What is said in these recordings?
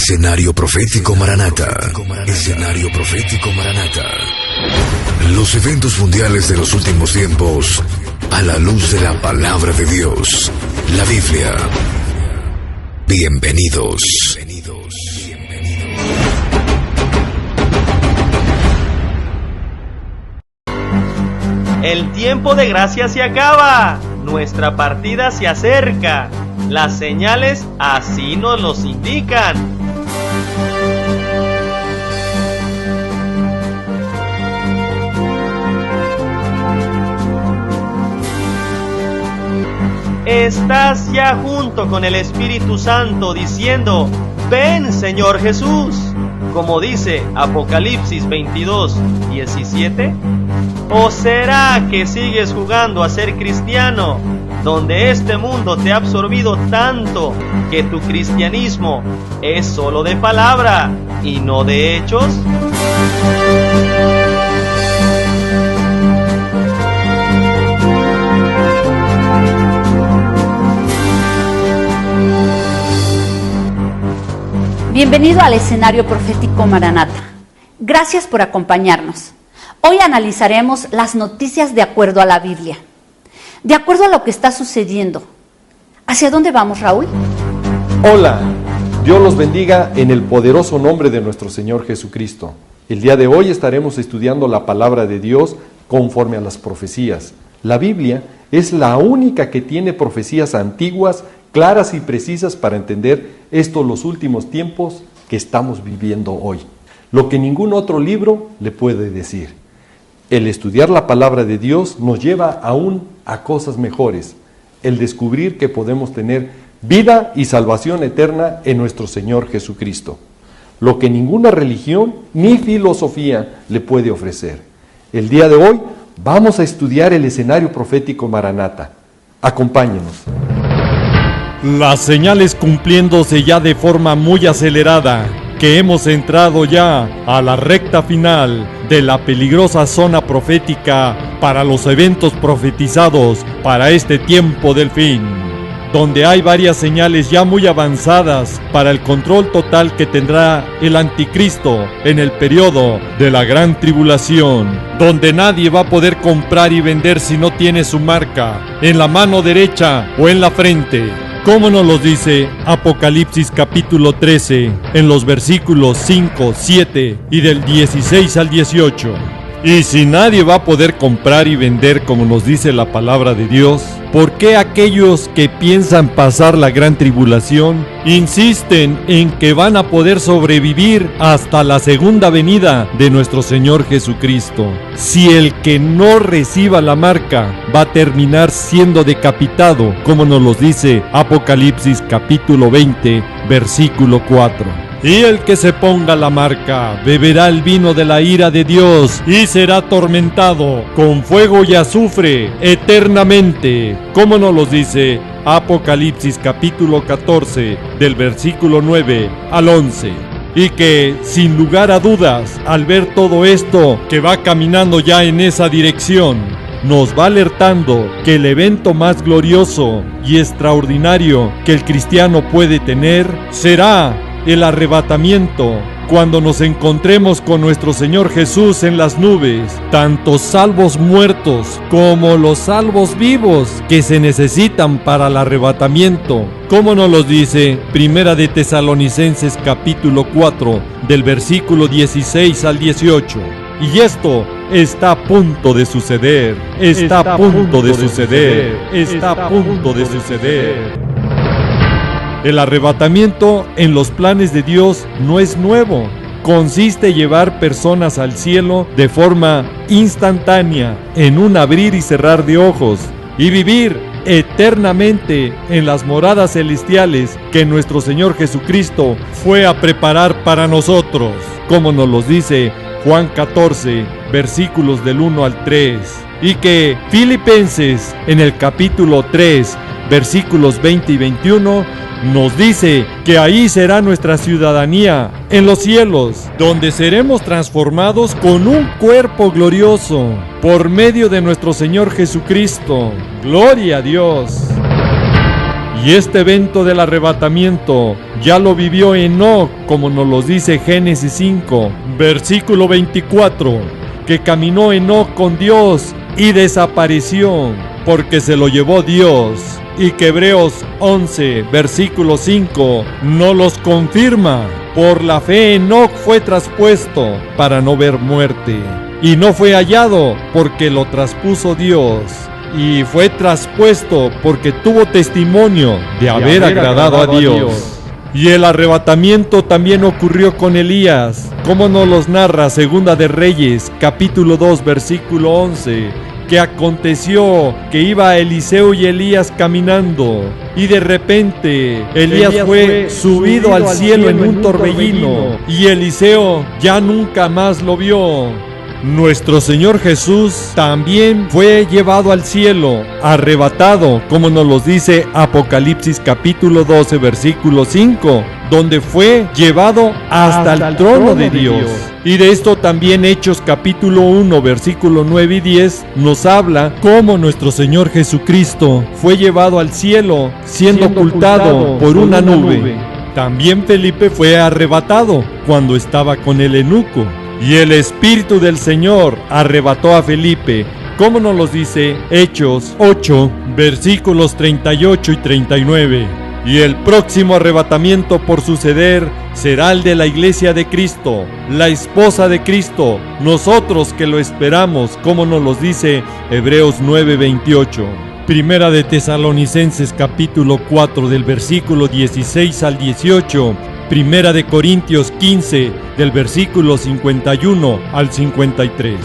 Escenario Profético Maranata. Escenario Profético Maranata. Los eventos mundiales de los últimos tiempos a la luz de la palabra de Dios, la Biblia. Bienvenidos. El tiempo de gracia se acaba, nuestra partida se acerca, las señales así nos los indican. Estás ya junto con el Espíritu Santo diciendo: ven, Señor Jesús, como dice Apocalipsis 22:17. ¿O será que sigues jugando a ser cristiano, donde este mundo te ha absorbido tanto que tu cristianismo es solo de palabra y no de hechos? Bienvenido al Escenario Profético Maranata. Gracias por acompañarnos. Hoy analizaremos las noticias de acuerdo a la Biblia, de acuerdo a lo que está sucediendo. ¿Hacia dónde vamos, Raúl? Hola, Dios los bendiga en el poderoso nombre de nuestro Señor Jesucristo. El día de hoy estaremos estudiando la palabra de Dios conforme a las profecías. La Biblia es la única que tiene profecías antiguas, claras y precisas para entender los últimos tiempos que estamos viviendo hoy. Lo que ningún otro libro le puede decir. El estudiar la palabra de Dios nos lleva aún a cosas mejores. El descubrir que podemos tener vida y salvación eterna en nuestro Señor Jesucristo. Lo que ninguna religión ni filosofía le puede ofrecer. El día de hoy vamos a estudiar el escenario profético Maranata. Acompáñenos. Las señales cumpliéndose ya de forma muy acelerada, que hemos entrado ya a la recta final de la peligrosa zona profética para los eventos profetizados para este tiempo del fin, donde hay varias señales ya muy avanzadas para el control total que tendrá el anticristo en el periodo de la gran tribulación, donde nadie va a poder comprar y vender si no tiene su marca en la mano derecha o en la frente. Como nos lo dice Apocalipsis capítulo 13, en los versículos 5, 7 y del 16 al 18. Y si nadie va a poder comprar y vender como nos dice la palabra de Dios, ¿por qué aquellos que piensan pasar la gran tribulación insisten en que van a poder sobrevivir hasta la segunda venida de nuestro Señor Jesucristo? Si el que no reciba la marca va a terminar siendo decapitado, como nos lo dice Apocalipsis capítulo 20, versículo 4. Y el que se ponga la marca beberá el vino de la ira de Dios y será atormentado con fuego y azufre eternamente, como nos lo dice Apocalipsis capítulo 14 del versículo 9 al 11. Y que, sin lugar a dudas, al ver todo esto que va caminando ya en esa dirección, nos va alertando que el evento más glorioso y extraordinario que el cristiano puede tener será el arrebatamiento, cuando nos encontremos con nuestro Señor Jesús en las nubes, tanto salvos muertos como los salvos vivos que se necesitan para el arrebatamiento, como nos lo dice Primera de Tesalonicenses capítulo 4, del versículo 16 al 18. Y esto está a punto de suceder, está a punto de suceder, está a punto de suceder. El arrebatamiento en los planes de Dios no es nuevo. Consiste en llevar personas al cielo de forma instantánea, en un abrir y cerrar de ojos, y vivir eternamente en las moradas celestiales que nuestro Señor Jesucristo fue a preparar para nosotros, como nos los dice Juan 14, versículos del 1 al 3, y que Filipenses en el capítulo 3, versículos 20 y 21, nos dice que ahí será nuestra ciudadanía, en los cielos, donde seremos transformados con un cuerpo glorioso, por medio de nuestro Señor Jesucristo. ¡Gloria a Dios! Y este evento del arrebatamiento ya lo vivió Enoc, como nos lo dice Génesis 5, versículo 24, que caminó Enoc con Dios y desapareció, porque se lo llevó Dios. Y que Hebreos 11, versículo 5, no los confirma. Por la fe Enoc fue traspuesto para no ver muerte, y no fue hallado porque lo traspuso Dios. Y fue traspuesto porque tuvo testimonio de haber agradado a Dios. Y el arrebatamiento también ocurrió con Elías, como nos los narra Segunda de Reyes, capítulo 2, versículo 11, que aconteció que iba Eliseo y Elías caminando, y de repente Elías fue subido al cielo en un torbellino, y Eliseo ya nunca más lo vio. Nuestro Señor Jesús también fue llevado al cielo, arrebatado, como nos lo dice Apocalipsis capítulo 12, versículo 5, donde fue llevado hasta el trono de Dios. Y de esto también Hechos capítulo 1, versículo 9 y 10 nos habla cómo nuestro Señor Jesucristo fue llevado al cielo, siendo ocultado por una nube. También Felipe fue arrebatado cuando estaba con el eunuco. Y el Espíritu del Señor arrebató a Felipe, como nos lo dice Hechos 8, versículos 38 y 39. Y el próximo arrebatamiento por suceder será el de la iglesia de Cristo, la esposa de Cristo, nosotros que lo esperamos, como nos lo dice Hebreos 9, 28. Primera de Tesalonicenses capítulo 4 del versículo 16 al 18. Primera de Corintios 15, del versículo 51 al 53,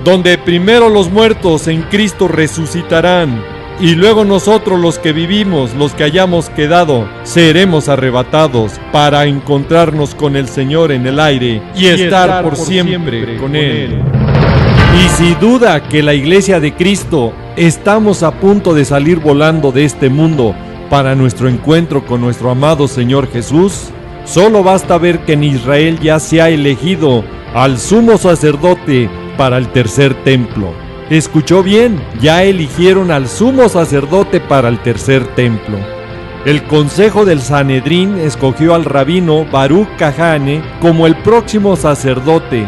donde primero los muertos en Cristo resucitarán, y luego nosotros los que vivimos, los que hayamos quedado, seremos arrebatados para encontrarnos con el Señor en el aire y estar por siempre con Él. Y si duda que la iglesia de Cristo estamos a punto de salir volando de este mundo para nuestro encuentro con nuestro amado Señor Jesús, solo basta ver que en Israel ya se ha elegido al sumo sacerdote para el tercer templo. ¿Escuchó bien? Ya eligieron al sumo sacerdote para el tercer templo. El consejo del Sanedrín escogió al rabino Baruch Kahane como el próximo sacerdote,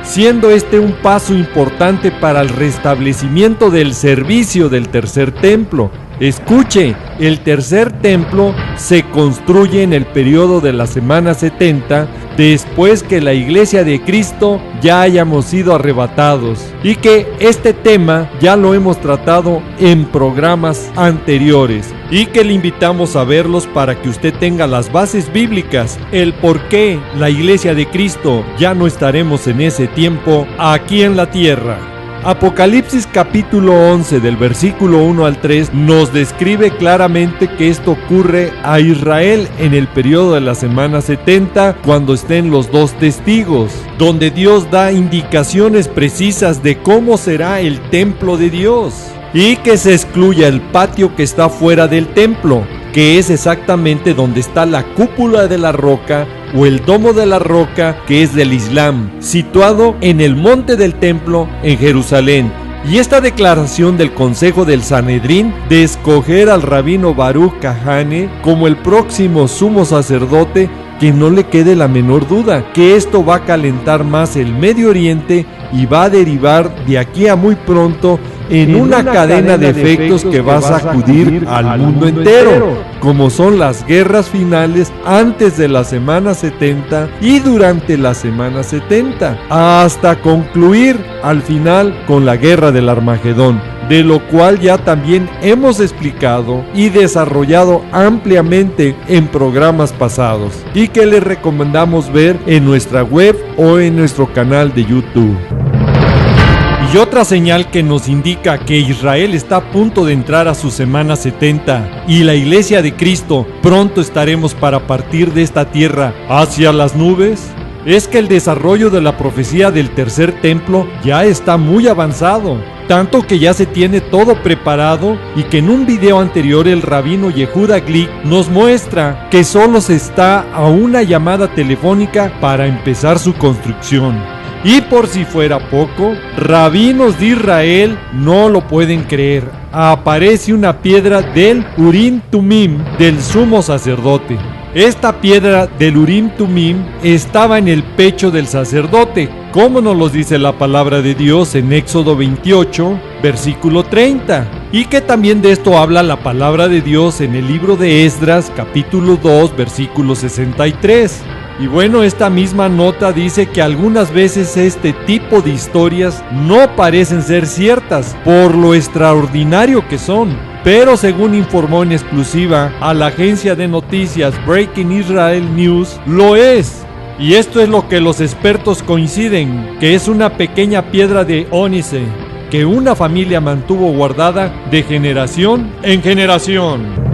siendo este un paso importante para el restablecimiento del servicio del tercer templo. Escuche, el tercer templo se construye en el periodo de la semana 70, después que la iglesia de Cristo ya hayamos sido arrebatados, y que este tema ya lo hemos tratado en programas anteriores, y que le invitamos a verlos para que usted tenga las bases bíblicas, el por qué la iglesia de Cristo ya no estaremos en ese tiempo aquí en la tierra. Apocalipsis capítulo 11 del versículo 1 al 3 nos describe claramente que esto ocurre a Israel en el periodo de la semana 70, cuando estén los dos testigos, donde Dios da indicaciones precisas de cómo será el templo de Dios, y que se excluya el patio que está fuera del templo, que es exactamente donde está la cúpula de la roca o el domo de la roca, que es del Islam, situado en el monte del templo en Jerusalén. Y esta declaración del Consejo del Sanedrín de escoger al rabino Baruch Kahane como el próximo sumo sacerdote, que no le quede la menor duda que esto va a calentar más el Medio Oriente y va a derivar de aquí a muy pronto en una cadena de efectos que va a sacudir al mundo entero, como son las guerras finales antes de la semana 70 y durante la semana 70, hasta concluir al final con la guerra del Armagedón, de lo cual ya también hemos explicado y desarrollado ampliamente en programas pasados, y que les recomendamos ver en nuestra web o en nuestro canal de YouTube. Y otra señal que nos indica que Israel está a punto de entrar a su semana 70 y la iglesia de Cristo pronto estaremos para partir de esta tierra hacia las nubes, es que el desarrollo de la profecía del tercer templo ya está muy avanzado, tanto que ya se tiene todo preparado, y que en un video anterior el rabino Yehuda Glick nos muestra que solo se está a una llamada telefónica para empezar su construcción. Y por si fuera poco, rabinos de Israel no lo pueden creer. Aparece una piedra del Urim Tumim del sumo sacerdote. Esta piedra del Urim Tumim estaba en el pecho del sacerdote, como nos lo dice la palabra de Dios en Éxodo 28, versículo 30. Y que también de esto habla la palabra de Dios en el libro de Esdras, capítulo 2, versículo 63. Y bueno, esta misma nota dice que algunas veces este tipo de historias no parecen ser ciertas por lo extraordinario que son. Pero según informó en exclusiva a la agencia de noticias Breaking Israel News, lo es. Y esto es lo que los expertos coinciden, que es una pequeña piedra de ónice que una familia mantuvo guardada de generación en generación.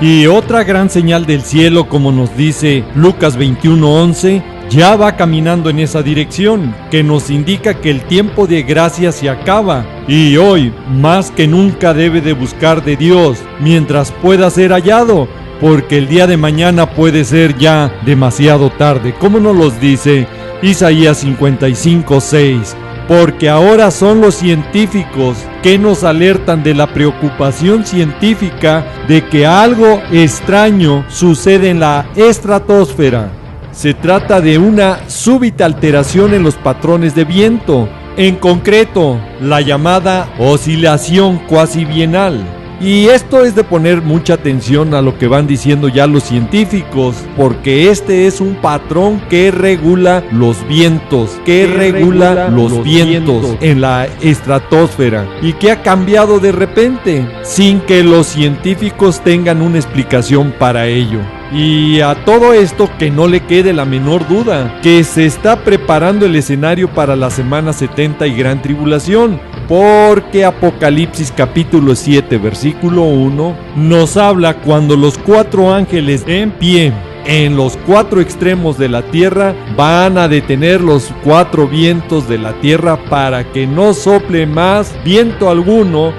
Y otra gran señal del cielo, como nos dice Lucas 21:11, ya va caminando en esa dirección, que nos indica que el tiempo de gracia se acaba, y hoy más que nunca debe de buscar de Dios mientras pueda ser hallado, porque el día de mañana puede ser ya demasiado tarde, como nos los dice Isaías 55:6. Porque ahora son los científicos que nos alertan de la preocupación científica de que algo extraño sucede en la estratosfera. Se trata de una súbita alteración en los patrones de viento, en concreto, la llamada oscilación cuasi bienal. Y esto es de poner mucha atención a lo que van diciendo ya los científicos, porque este es un patrón que regula los vientos, en la estratosfera y que ha cambiado de repente, sin que los científicos tengan una explicación para ello. Y a todo esto que no le quede la menor duda, que se está preparando el escenario para la semana 70 y gran tribulación, porque Apocalipsis capítulo 7 versículo 1 nos habla cuando los 4 ángeles en pie en los 4 extremos de la tierra van a detener los 4 vientos de la tierra para que no sople más viento alguno,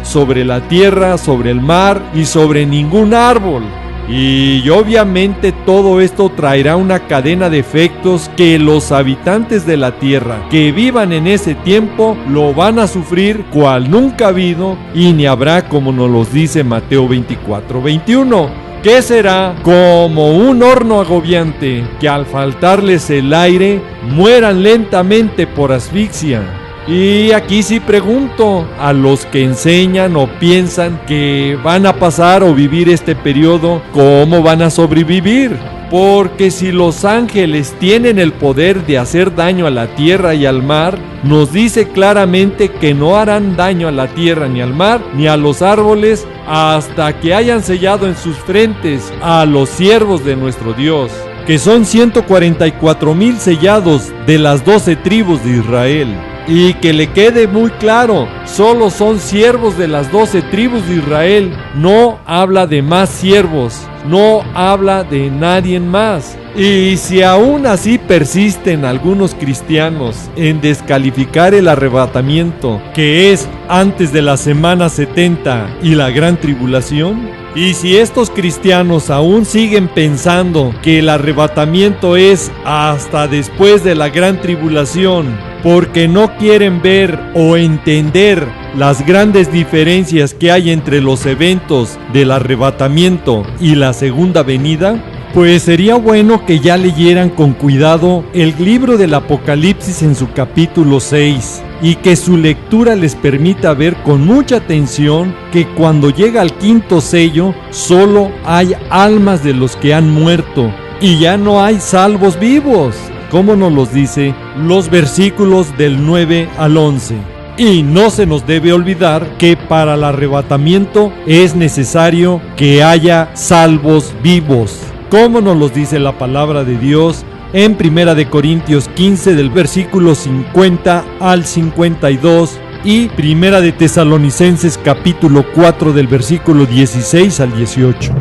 sobre la tierra, sobre el mar y sobre ningún árbol. Y obviamente todo esto traerá una cadena de efectos que los habitantes de la tierra que vivan en ese tiempo lo van a sufrir cual nunca ha habido y ni habrá, como nos los dice Mateo 24:21, que será como un horno agobiante que al faltarles el aire mueran lentamente por asfixia. Y aquí sí pregunto a los que enseñan o piensan que van a pasar o vivir este periodo, ¿cómo van a sobrevivir? Porque si los ángeles tienen el poder de hacer daño a la tierra y al mar, nos dice claramente que no harán daño a la tierra ni al mar ni a los árboles hasta que hayan sellado en sus frentes a los siervos de nuestro Dios, que son 144,000 sellados de las 12 tribus de Israel. Y que le quede muy claro, solo son siervos de las 12 tribus de Israel, no habla de más siervos, no habla de nadie más. Y si aún así persisten algunos cristianos en descalificar el arrebatamiento, que es antes de la semana 70 y la gran tribulación, y si estos cristianos aún siguen pensando que el arrebatamiento es hasta después de la gran tribulación, porque no quieren ver o entender las grandes diferencias que hay entre los eventos del arrebatamiento y la segunda venida, pues sería bueno que ya leyeran con cuidado el libro del Apocalipsis en su capítulo 6 y que su lectura les permita ver con mucha atención que cuando llega al 5º sello solo hay almas de los que han muerto y ya no hay salvos vivos, como nos los dice los versículos del 9 al 11. Y no se nos debe olvidar que para el arrebatamiento es necesario que haya salvos vivos, como nos los dice la palabra de Dios en 1 Corintios 15 del versículo 50 al 52 y 1 Tesalonicenses capítulo 4 del versículo 16 al 18.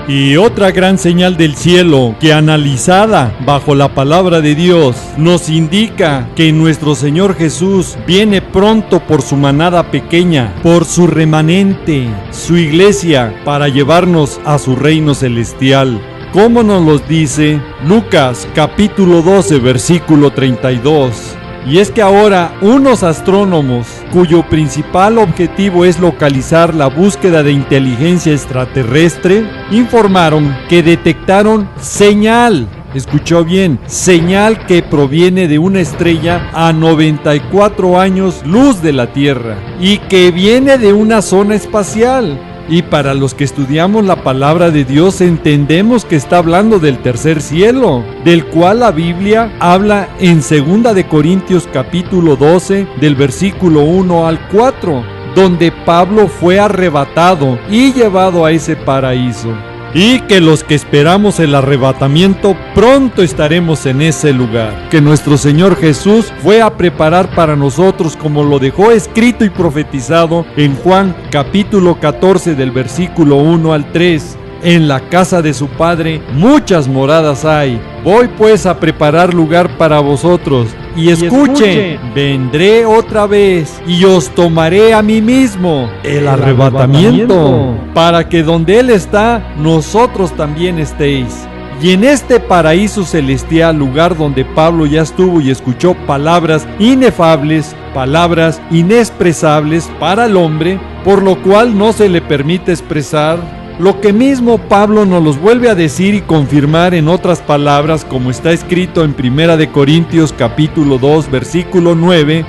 Y otra gran señal del cielo que, analizada bajo la palabra de Dios, nos indica que nuestro Señor Jesús viene pronto por su manada pequeña, por su remanente, su iglesia, para llevarnos a su reino celestial. como nos los dice Lucas capítulo 12 versículo 32. Y es que ahora unos astrónomos, cuyo principal objetivo es localizar la búsqueda de inteligencia extraterrestre, informaron que detectaron señal. Escuchó bien, señal que proviene de una estrella a 94 años luz de la Tierra y que viene de una zona espacial. Y para los que estudiamos la palabra de Dios entendemos que está hablando del tercer cielo, del cual la Biblia habla en 2 de Corintios capítulo 12 del versículo 1 al 4, donde Pablo fue arrebatado y llevado a ese paraíso. Y que los que esperamos el arrebatamiento pronto estaremos en ese lugar, que nuestro Señor Jesús fue a preparar para nosotros, como lo dejó escrito y profetizado en Juan capítulo 14 del versículo 1 al 3. En la casa de su Padre muchas moradas hay. Voy pues a preparar lugar para vosotros. Y escuchen, vendré otra vez y os tomaré a mí mismo, el arrebatamiento, para que donde Él está, nosotros también estéis. Y en este paraíso celestial, lugar donde Pablo ya estuvo y escuchó palabras inefables, palabras inexpresables para el hombre, por lo cual no se le permite expresar, lo que mismo Pablo nos los vuelve a decir y confirmar en otras palabras, como está escrito en 1 de Corintios capítulo 2 versículo 9.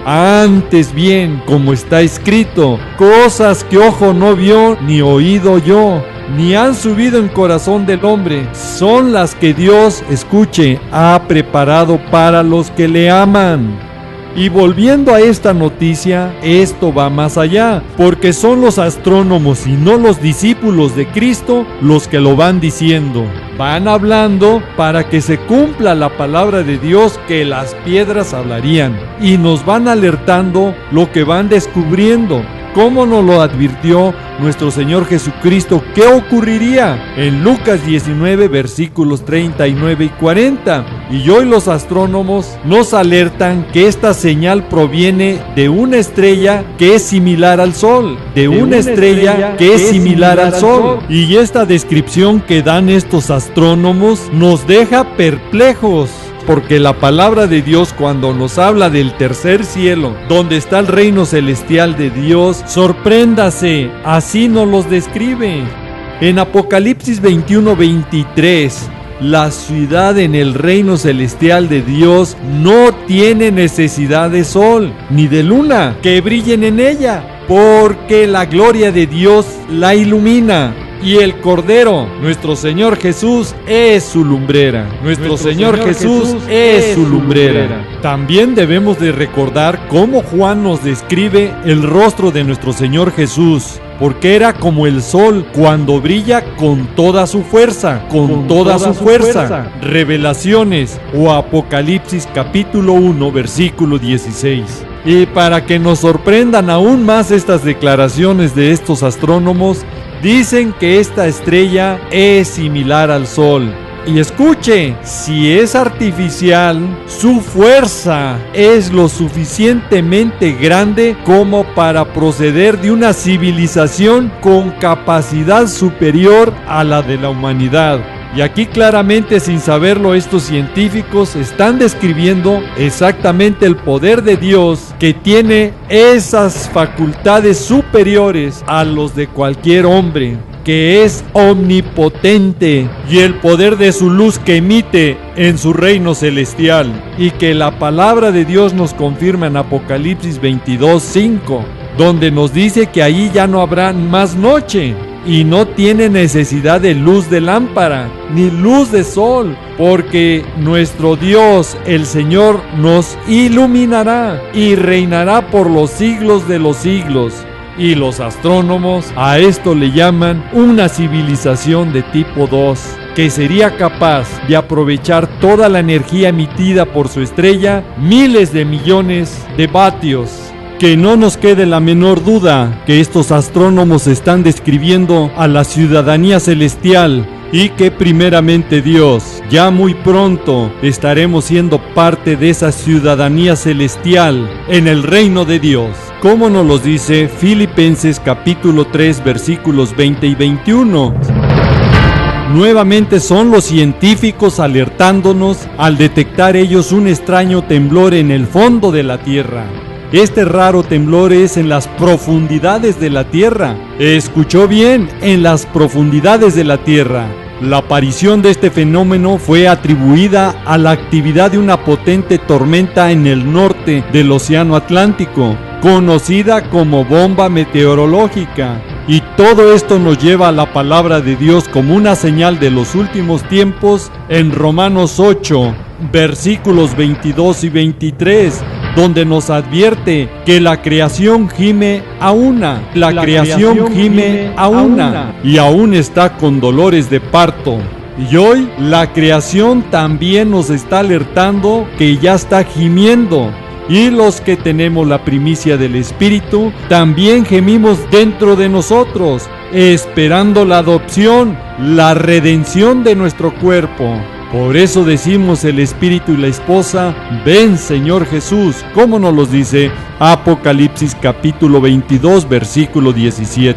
Antes bien, como está escrito, cosas que ojo no vio ni oído oyó, ni han subido en corazón del hombre, son las que Dios, escuche, ha preparado para los que le aman. Y volviendo a esta noticia, esto va más allá, porque son los astrónomos y no los discípulos de Cristo los que lo van diciendo. Van hablando para que se cumpla la palabra de Dios, que las piedras hablarían, y nos van alertando lo que van descubriendo. ¿Cómo nos lo advirtió nuestro Señor Jesucristo? ¿Qué ocurriría? En Lucas 19 versículos 39 y 40. Y hoy los astrónomos nos alertan que esta señal proviene de una estrella que es similar al Sol. De una estrella que es similar al Sol. Y esta descripción que dan estos astrónomos nos deja perplejos. Porque la palabra de Dios, cuando nos habla del tercer cielo, donde está el reino celestial de Dios, sorpréndase, así nos los describe. En Apocalipsis 21-23, la ciudad en el reino celestial de Dios no tiene necesidad de sol, ni de luna, que brillen en ella, porque la gloria de Dios la ilumina. Y el Cordero, nuestro Señor Jesús, es su lumbrera. Nuestro Señor Jesús es su lumbrera. También debemos de recordar cómo Juan nos describe el rostro de nuestro Señor Jesús, porque era como el sol cuando brilla con toda su fuerza, con toda su fuerza. Revelaciones o Apocalipsis capítulo 1 versículo 16. Y para que nos sorprendan aún más estas declaraciones de estos astrónomos, dicen que esta estrella es similar al Sol. Y escuche, si es artificial, su fuerza es lo suficientemente grande como para proceder de una civilización con capacidad superior a la de la humanidad. Y aquí claramente, sin saberlo, estos científicos están describiendo exactamente el poder de Dios, que tiene esas facultades superiores a los de cualquier hombre, que es omnipotente, y el poder de su luz que emite en su reino celestial, y que la palabra de Dios nos confirma en Apocalipsis 22:5, donde nos dice que allí ya no habrá más noche, y no tiene necesidad de luz de lámpara, ni luz de sol, porque nuestro Dios, el Señor, nos iluminará y reinará por los siglos de los siglos. Y los astrónomos a esto le llaman una civilización de tipo 2, que sería capaz de aprovechar toda la energía emitida por su estrella, miles de millones de vatios. Que no nos quede la menor duda que estos astrónomos están describiendo a la ciudadanía celestial, y que primeramente Dios, ya muy pronto estaremos siendo parte de esa ciudadanía celestial en el reino de Dios, como nos lo dice Filipenses capítulo 3 versículos 20 y 21. Nuevamente son los científicos alertándonos al detectar ellos un extraño temblor en el fondo de la Tierra. Este raro temblor es en las profundidades de la Tierra. Escuchó bien, en las profundidades de la Tierra. La aparición de este fenómeno fue atribuida a la actividad de una potente tormenta en el norte del Océano Atlántico, conocida como bomba meteorológica. Y todo esto nos lleva a la palabra de Dios como una señal de los últimos tiempos en Romanos 8, versículos 22 y 23, donde nos advierte que la creación gime a una, y aún está con dolores de parto. Y hoy la creación también nos está alertando que ya está gimiendo. Y los que tenemos la primicia del Espíritu, también gemimos dentro de nosotros, esperando la adopción, la redención de nuestro cuerpo. Por eso decimos el Espíritu y la esposa, ven Señor Jesús, como nos los dice Apocalipsis capítulo 22, versículo 17.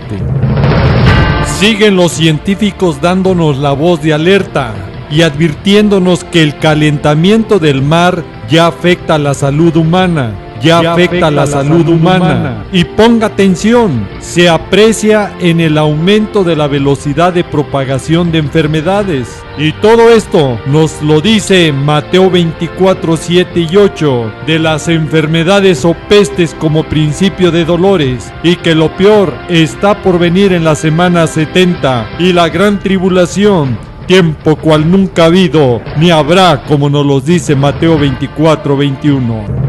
Siguen los científicos dándonos la voz de alerta y advirtiéndonos que el calentamiento del mar ya afecta a la salud humana. Y ponga atención, se aprecia en el aumento de la velocidad de propagación de enfermedades. Y todo esto nos lo dice Mateo 24, 7 y 8, de las enfermedades o pestes como principio de dolores, y que lo peor está por venir en la semana 70 y la gran tribulación, tiempo cual nunca ha habido, ni habrá, como nos lo dice Mateo 24, 21.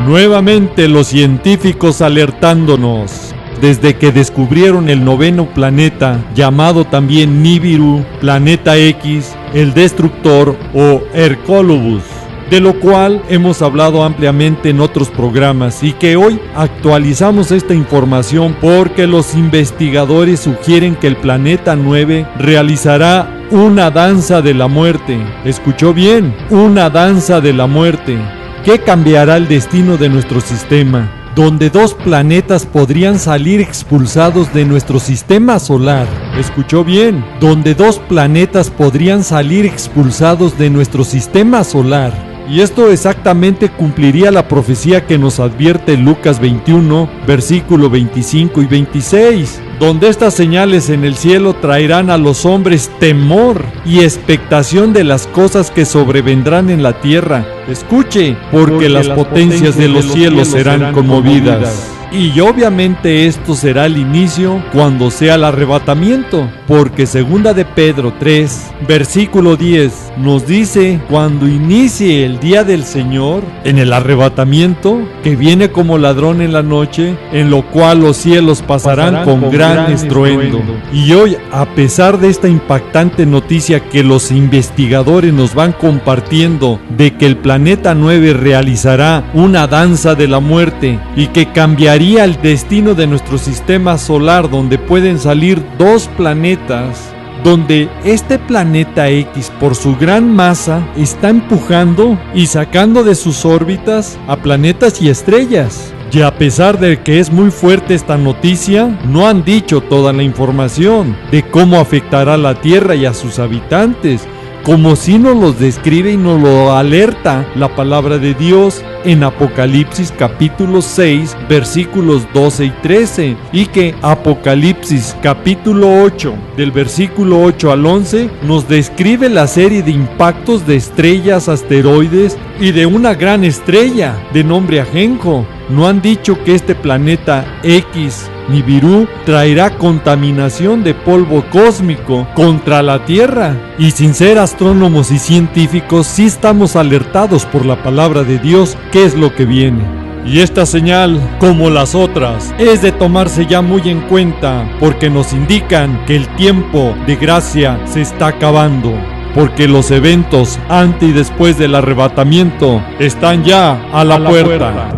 Nuevamente los científicos alertándonos, desde que descubrieron el noveno planeta, llamado también Nibiru, planeta X, el destructor o Hercólobus, de lo cual hemos hablado ampliamente en otros programas y que hoy actualizamos esta información porque los investigadores sugieren que el planeta 9 realizará una danza de la muerte. ¿Escuchó bien? Una danza de la muerte, que cambiará el destino de nuestro sistema, donde dos planetas podrían salir expulsados de nuestro sistema solar. ¿Escuchó bien? Donde dos planetas podrían salir expulsados de nuestro sistema solar. Y esto exactamente cumpliría la profecía que nos advierte Lucas 21, versículo 25 y 26, donde estas señales en el cielo traerán a los hombres temor y expectación de las cosas que sobrevendrán en la tierra. Escuche, porque las potencias de los cielos serán conmovidas. Y obviamente esto será el inicio cuando sea el arrebatamiento, porque segunda de Pedro 3, versículo 10, nos dice, cuando inicie el día del Señor, en el arrebatamiento, que viene como ladrón en la noche, en lo cual los cielos pasarán con gran estruendo. Y hoy, a pesar de esta impactante noticia que los investigadores nos van compartiendo, de que el planeta 9 realizará una danza de la muerte y que cambiaría el destino de nuestro sistema solar, donde pueden salir dos planetas, donde este planeta X, por su gran masa, está empujando y sacando de sus órbitas a planetas y estrellas. Y a pesar de que es muy fuerte esta noticia, no han dicho toda la información de cómo afectará a la Tierra y a sus habitantes, como si nos los describe y nos lo alerta la palabra de Dios en Apocalipsis capítulo 6, versículos 12 y 13, y que Apocalipsis capítulo 8, del versículo 8 al 11, nos describe la serie de impactos de estrellas, asteroides y de una gran estrella de nombre Ajenjo. No han dicho que este planeta X, Nibiru, traerá contaminación de polvo cósmico contra la Tierra. Y sin ser astrónomos y científicos, sí estamos alertados por la palabra de Dios qué es lo que viene. Y esta señal, como las otras, es de tomarse ya muy en cuenta, porque nos indican que el tiempo de gracia se está acabando, porque los eventos antes y después del arrebatamiento están ya a la puerta.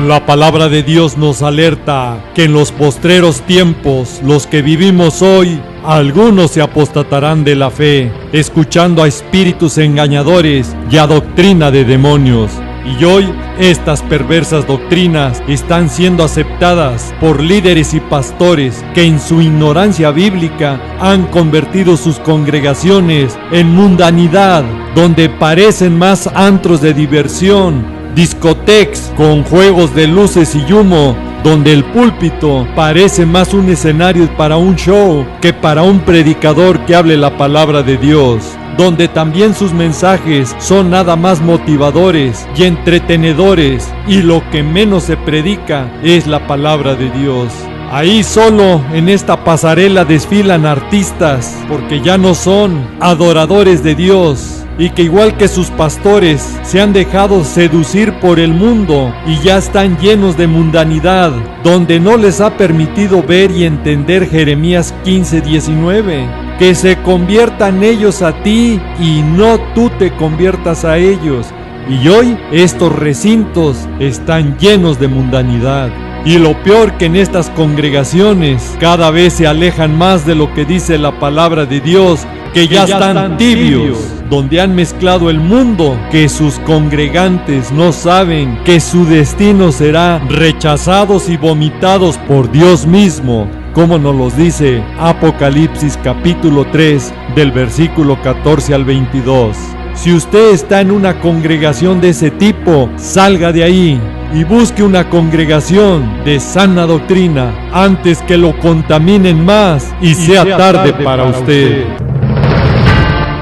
La palabra de Dios nos alerta que en los postreros tiempos, los que vivimos hoy, algunos se apostatarán de la fe, escuchando a espíritus engañadores y a doctrina de demonios, Y hoy estas perversas doctrinas están siendo aceptadas por líderes y pastores que en su ignorancia bíblica han convertido sus congregaciones en mundanidad, donde parecen más antros de diversión, discotecas con juegos de luces y humo, donde el púlpito parece más un escenario para un show que para un predicador que hable la palabra de Dios, donde también sus mensajes son nada más motivadores y entretenedores, y lo que menos se predica es la palabra de Dios. Ahí solo en esta pasarela desfilan artistas, porque ya no son adoradores de Dios, y que igual que sus pastores se han dejado seducir por el mundo y ya están llenos de mundanidad, donde no les ha permitido ver y entender Jeremías 15:19, que se conviertan ellos a ti y no tú te conviertas a ellos. Y hoy estos recintos están llenos de mundanidad. Y lo peor que en estas congregaciones cada vez se alejan más de lo que dice la palabra de Dios, que ya están tibios, donde han mezclado el mundo, que sus congregantes no saben que su destino será rechazados y vomitados por Dios mismo, como nos los dice Apocalipsis capítulo 3 del versículo 14 al 22. Si usted está en una congregación de ese tipo, salga de ahí y busque una congregación de sana doctrina antes que lo contaminen más y sea tarde para usted.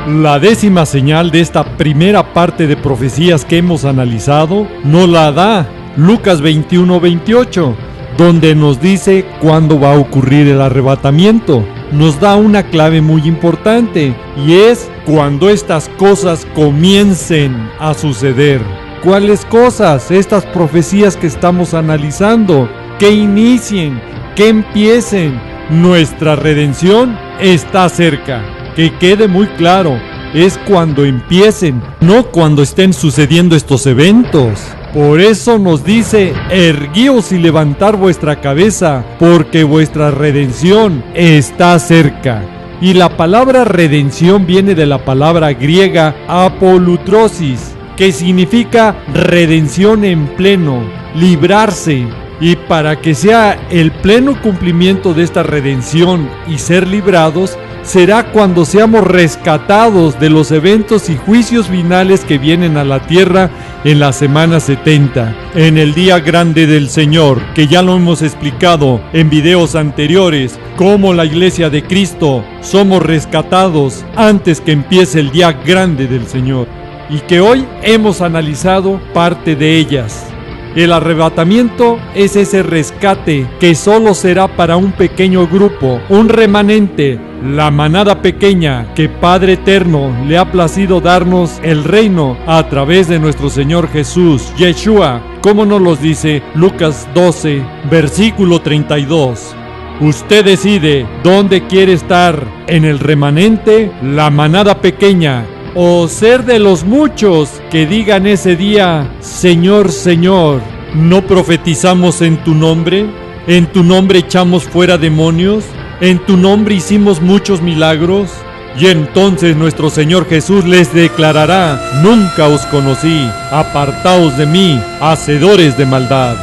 La 10ª señal de esta primera parte de profecías que hemos analizado nos la da Lucas 21:28, donde nos dice cuándo va a ocurrir el arrebatamiento. Nos da una clave muy importante, y es cuando estas cosas comiencen a suceder. ¿Cuáles cosas? Estas profecías que estamos analizando, que inicien, que empiecen. Nuestra redención está cerca. Que quede muy claro, es cuando empiecen, no cuando estén sucediendo estos eventos. Por eso nos dice: erguíos y levantar vuestra cabeza, porque vuestra redención está cerca. Y la palabra redención viene de la palabra griega apolutrosis, que significa redención en pleno, librarse. Y para que sea el pleno cumplimiento de esta redención y ser librados, será cuando seamos rescatados de los eventos y juicios finales que vienen a la tierra en la semana 70, en el día grande del Señor, que ya lo hemos explicado en videos anteriores, cómo la iglesia de Cristo somos rescatados antes que empiece el día grande del Señor, y que hoy hemos analizado parte de ellas. El arrebatamiento es ese rescate que solo será para un pequeño grupo, un remanente, la manada pequeña que Padre Eterno le ha placido darnos el reino a través de nuestro Señor Jesús, Yeshua, como nos lo dice Lucas 12, versículo 32. Usted decide dónde quiere estar, en el remanente, la manada pequeña, o ser de los muchos que digan ese día: Señor, Señor, ¿no profetizamos en tu nombre? ¿En tu nombre echamos fuera demonios? ¿En tu nombre hicimos muchos milagros? Y entonces nuestro Señor Jesús les declarará: nunca os conocí, apartaos de mí, hacedores de maldad.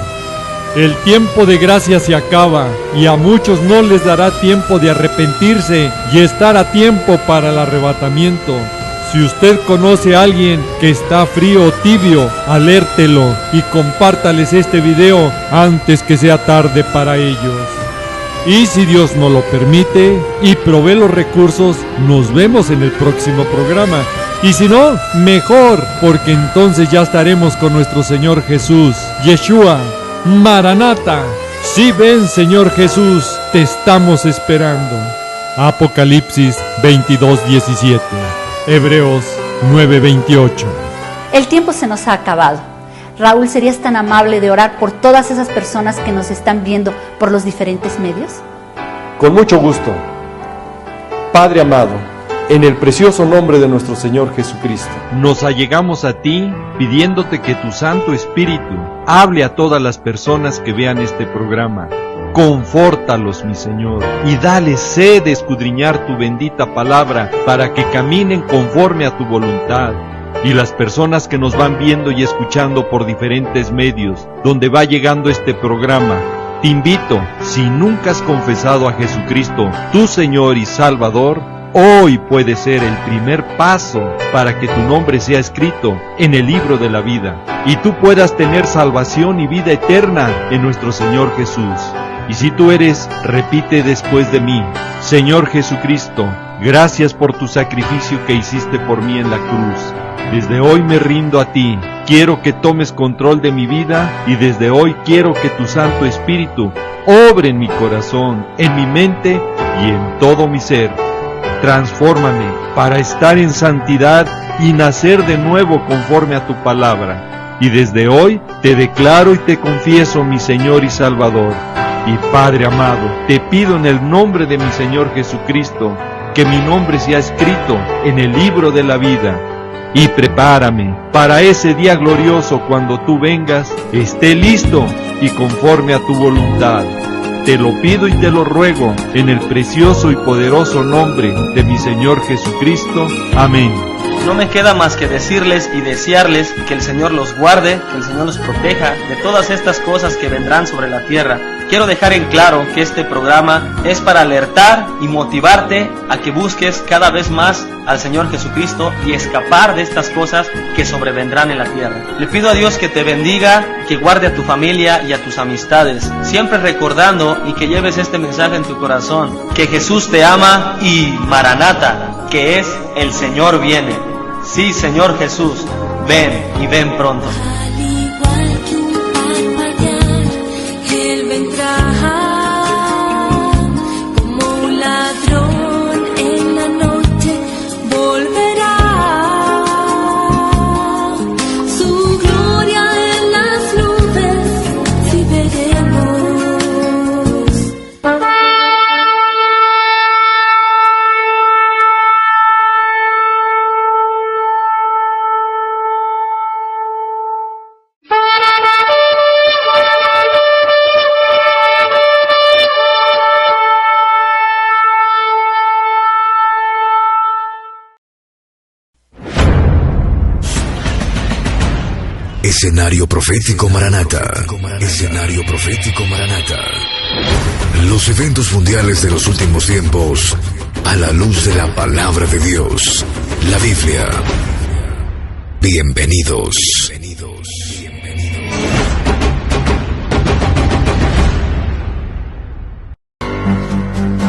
El tiempo de gracia se acaba, y a muchos no les dará tiempo de arrepentirse y estar a tiempo para el arrebatamiento. Si usted conoce a alguien que está frío o tibio, alértelo y compártales este video antes que sea tarde para ellos. Y si Dios nos lo permite y provee los recursos, nos vemos en el próximo programa. Y si no, mejor, porque entonces ya estaremos con nuestro Señor Jesús, Yeshua, Maranata. Si ven, Señor Jesús, te estamos esperando. Apocalipsis 22:17. Hebreos 9:28. El tiempo se nos ha acabado. Raúl, ¿serías tan amable de orar por todas esas personas que nos están viendo por los diferentes medios? Con mucho gusto. Padre amado, en el precioso nombre de nuestro Señor Jesucristo, nos allegamos a ti pidiéndote que tu Santo Espíritu hable a todas las personas que vean este programa. Confórtalos, mi Señor, y dale sed de escudriñar tu bendita palabra para que caminen conforme a tu voluntad. y las personas que nos van viendo y escuchando por diferentes medios, donde va llegando este programa. Te invito, si nunca has confesado a Jesucristo, tu Señor y Salvador, hoy puede ser el primer paso para que tu nombre sea escrito en el libro de la vida y tú puedas tener salvación y vida eterna en nuestro Señor Jesús. Y si tú eres, repite después de mí: Señor Jesucristo, gracias por tu sacrificio que hiciste por mí en la cruz. Desde hoy me rindo a ti. Quiero que tomes control de mi vida y desde hoy quiero que tu Santo Espíritu obre en mi corazón, en mi mente y en todo mi ser. Transfórmame para estar en santidad y nacer de nuevo conforme a tu palabra. Y desde hoy te declaro y te confieso mi Señor y Salvador. Y Padre amado, te pido en el nombre de mi Señor Jesucristo, que mi nombre sea escrito en el libro de la vida. Y prepárame para ese día glorioso cuando tú vengas, esté listo y conforme a tu voluntad. Te lo pido y te lo ruego en el precioso y poderoso nombre de mi Señor Jesucristo. Amén. No me queda más que decirles y desearles que el Señor los guarde, que el Señor los proteja de todas estas cosas que vendrán sobre la tierra. Quiero dejar en claro que este programa es para alertar y motivarte a que busques cada vez más al Señor Jesucristo y escapar de estas cosas que sobrevendrán en la tierra. Le pido a Dios que te bendiga, que guarde a tu familia y a tus amistades, siempre recordando y que lleves este mensaje en tu corazón, que Jesús te ama y Maranata, que es el Señor viene. Sí, Señor Jesús, ven y ven pronto. Al igual que un parpadear, Él vendrá como un ladrón en la noche, volverá. Su gloria en las nubes, sí veremos. Escenario Profético Maranata. Escenario Profético Maranata. Los eventos mundiales de los últimos tiempos a la luz de la palabra de Dios, la Biblia. Bienvenidos.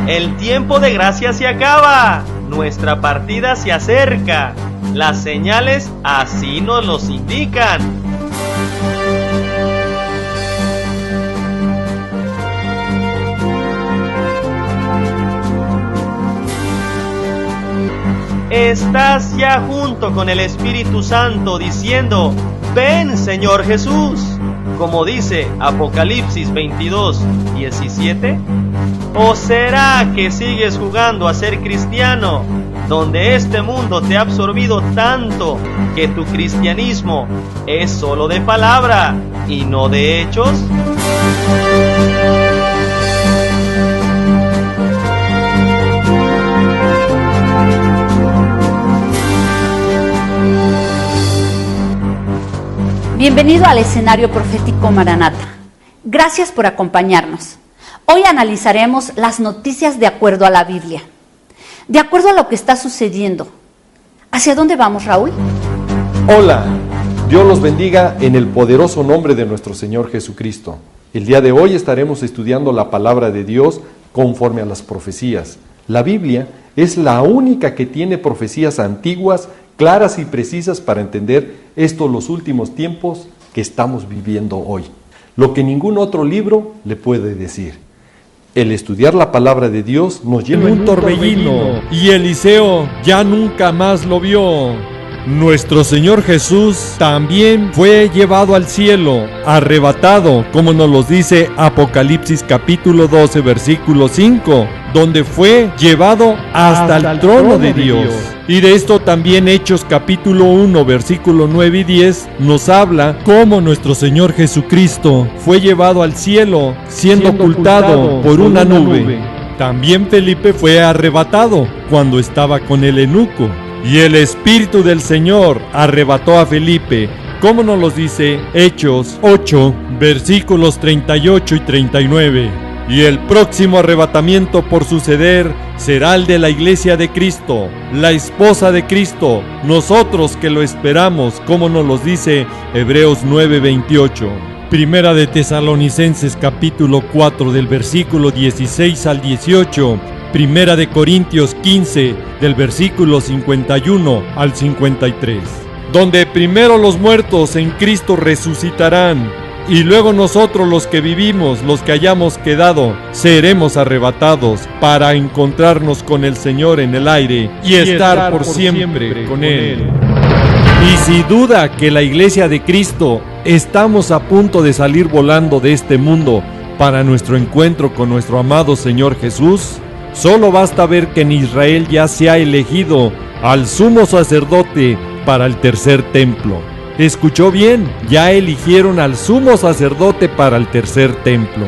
El tiempo de gracia se acaba. Nuestra partida se acerca. Las señales así nos los indican. Estás ya junto con el Espíritu Santo diciendo: ven, Señor Jesús, como dice Apocalipsis 22:17. ¿O será que sigues jugando a ser cristiano, donde este mundo te ha absorbido tanto que tu cristianismo es solo de palabra y no de hechos? Bienvenido al escenario profético Maranata. Gracias por acompañarnos. Hoy analizaremos las noticias de acuerdo a la Biblia, de acuerdo a lo que está sucediendo. ¿Hacia dónde vamos, Raúl? Hola, Dios los bendiga en el poderoso nombre de nuestro Señor Jesucristo. El día de hoy estaremos estudiando la palabra de Dios conforme a las profecías. La Biblia es la única que tiene profecías antiguas, claras y precisas para entender estos los últimos tiempos que estamos viviendo hoy. Lo que ningún otro libro le puede decir. El estudiar la palabra de Dios nos lleva en un torbellino, y Eliseo ya nunca más lo vio. Nuestro Señor Jesús también fue llevado al cielo, arrebatado, como nos lo dice Apocalipsis capítulo 12, versículo 5, donde fue llevado hasta el trono de Dios. Y de esto también Hechos capítulo 1, versículo 9 y 10 nos habla cómo nuestro Señor Jesucristo fue llevado al cielo, siendo ocultado por una nube. También Felipe fue arrebatado cuando estaba con el eunuco. Y el Espíritu del Señor arrebató a Felipe, como nos los dice Hechos 8, versículos 38 y 39. Y el próximo arrebatamiento por suceder será el de la iglesia de Cristo, la esposa de Cristo, nosotros que lo esperamos, como nos los dice Hebreos 9:28. Primera de Tesalonicenses capítulo 4 del versículo 16 al 18. Primera de Corintios 15 del versículo 51 al 53. Donde primero los muertos en Cristo resucitarán, y luego nosotros los que vivimos, los que hayamos quedado, seremos arrebatados para encontrarnos con el Señor en el aire y estar por siempre con Él. Y si duda que la iglesia de Cristo estamos a punto de salir volando de este mundo para nuestro encuentro con nuestro amado Señor Jesús, solo basta ver que en Israel ya se ha elegido al sumo sacerdote para el tercer templo. Escuchó bien, ya eligieron al sumo sacerdote para el tercer templo.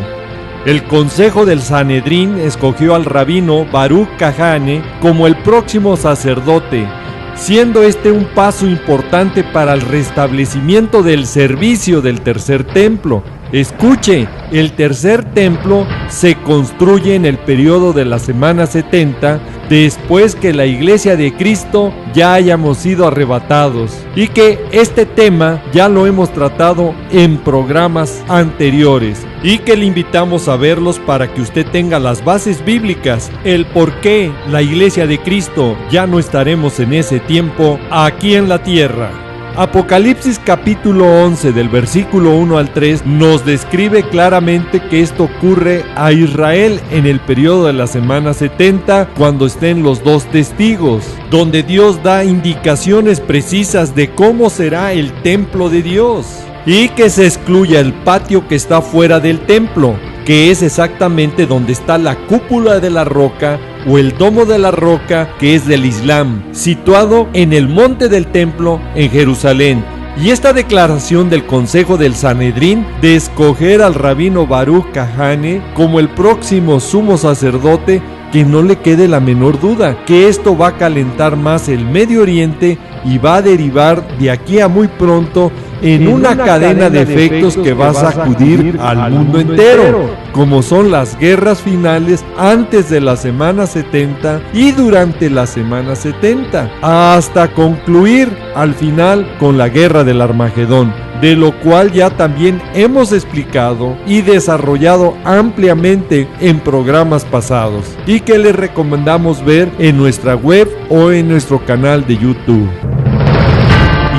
El consejo del Sanedrín escogió al rabino Baruch Kahane como el próximo sacerdote, siendo este un paso importante para el restablecimiento del servicio del tercer templo. Escuche, el tercer templo se construye en el periodo de la semana 70, después que la iglesia de Cristo ya hayamos sido arrebatados, y que este tema ya lo hemos tratado en programas anteriores, y que le invitamos a verlos para que usted tenga las bases bíblicas, el por qué la iglesia de Cristo ya no estaremos en ese tiempo aquí en la tierra. Apocalipsis capítulo 11 del versículo 1 al 3 nos describe claramente que esto ocurre a Israel en el periodo de la semana 70, cuando estén los dos testigos, donde Dios da indicaciones precisas de cómo será el templo de Dios, y que se excluya el patio que está fuera del templo, que es exactamente donde está la cúpula de la roca o el domo de la roca, que es del Islam, situado en el monte del templo en Jerusalén. Y esta declaración del Consejo del Sanedrín de escoger al rabino Baruch Kahane como el próximo sumo sacerdote, que no le quede la menor duda que esto va a calentar más el Medio Oriente y va a derivar de aquí a muy pronto en una cadena de efectos que va a sacudir al mundo entero, como son las guerras finales antes de la semana 70 y durante la semana 70, hasta concluir al final con la guerra del Armagedón, de lo cual ya también hemos explicado y desarrollado ampliamente en programas pasados, y que les recomendamos ver en nuestra web o en nuestro canal de YouTube.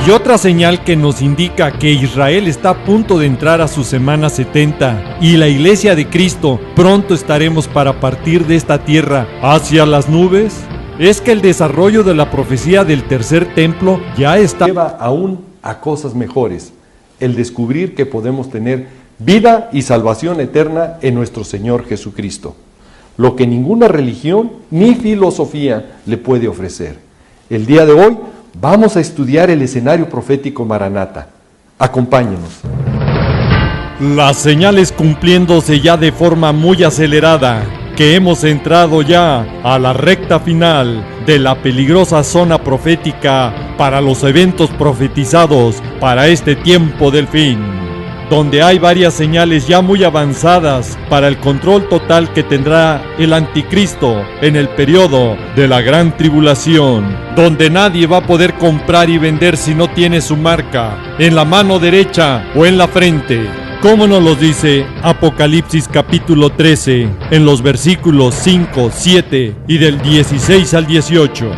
Y otra señal que nos indica que Israel está a punto de entrar a su semana 70 y la iglesia de Cristo pronto estaremos para partir de esta tierra hacia las nubes, es que el desarrollo de la profecía del tercer templo ya está Lleva aún a cosas mejores, el descubrir que podemos tener vida y salvación eterna en nuestro Señor Jesucristo, lo que ninguna religión ni filosofía le puede ofrecer. El día de hoy vamos a estudiar el escenario profético Maranata. Acompáñenos. Las señales cumpliéndose ya de forma muy acelerada, que hemos entrado ya a la recta final de la peligrosa zona profética para los eventos profetizados para este tiempo del fin, donde hay varias señales ya muy avanzadas para el control total que tendrá el anticristo en el periodo de la gran tribulación, donde nadie va a poder comprar y vender si no tiene su marca en la mano derecha o en la frente, como nos lo dice Apocalipsis capítulo 13 en los versículos 5, 7 y del 16 al 18.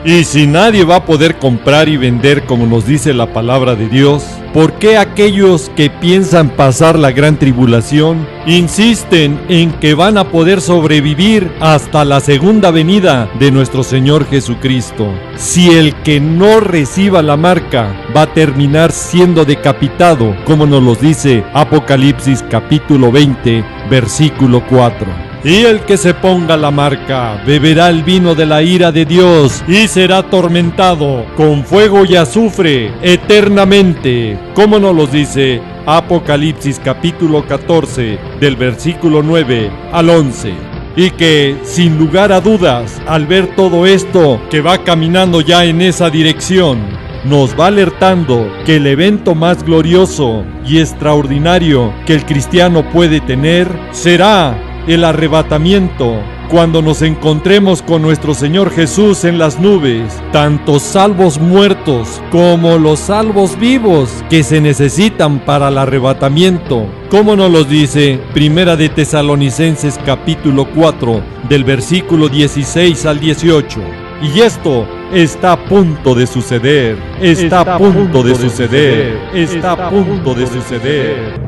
Y si nadie va a poder comprar y vender como nos dice la palabra de Dios, ¿por qué aquellos que piensan pasar la gran tribulación insisten en que van a poder sobrevivir hasta la segunda venida de nuestro Señor Jesucristo? Si el que no reciba la marca va a terminar siendo decapitado, como nos lo dice Apocalipsis capítulo 20, versículo 4. Y el que se ponga la marca beberá el vino de la ira de Dios y será atormentado con fuego y azufre eternamente, como nos lo dice Apocalipsis capítulo 14 del versículo 9 al 11. Y que, sin lugar a dudas, al ver todo esto que va caminando ya en esa dirección, nos va alertando que el evento más glorioso y extraordinario que el cristiano puede tener será el arrebatamiento, cuando nos encontremos con nuestro Señor Jesús en las nubes, tanto salvos muertos como los salvos vivos que se necesitan para el arrebatamiento, como nos lo dice Primera de Tesalonicenses capítulo 4, del versículo 16 al 18. Y esto está a punto de suceder, está a punto de suceder, está a punto de suceder.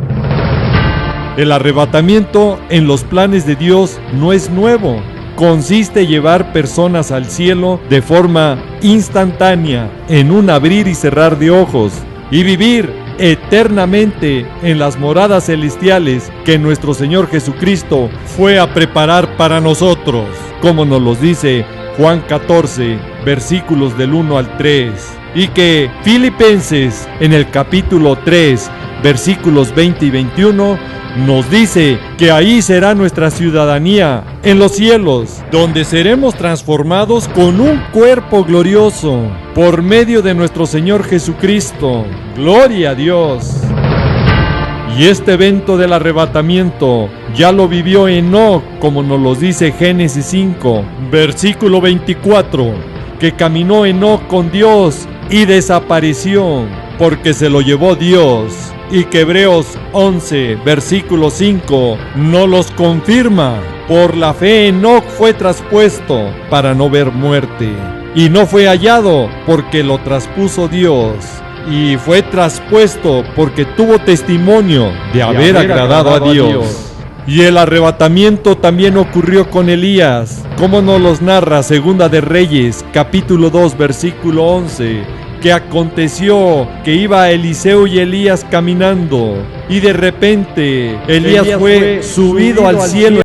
El arrebatamiento en los planes de Dios no es nuevo. Consiste en llevar personas al cielo de forma instantánea, en un abrir y cerrar de ojos, y vivir eternamente en las moradas celestiales que nuestro Señor Jesucristo fue a preparar para nosotros, como nos los dice Juan 14, versículos del 1 al 3, y que Filipenses en el capítulo 3, versículos 20 y 21, nos dice que ahí será nuestra ciudadanía, en los cielos, donde seremos transformados con un cuerpo glorioso, por medio de nuestro Señor Jesucristo. ¡Gloria a Dios! Y este evento del arrebatamiento ya lo vivió Enoc, como nos lo dice Génesis 5, versículo 24, que caminó Enoc con Dios y desapareció, porque se lo llevó Dios. Y que Hebreos 11, versículo 5, nos los confirma. Por la fe Enoc fue traspuesto para no ver muerte, y no fue hallado porque lo traspuso Dios, y fue traspuesto porque tuvo testimonio de haber agradado a Dios. Y el arrebatamiento también ocurrió con Elías, como nos los narra Segunda de Reyes, capítulo 2, versículo 11, que aconteció que iba Eliseo y Elías caminando, y de repente Elías fue subido al cielo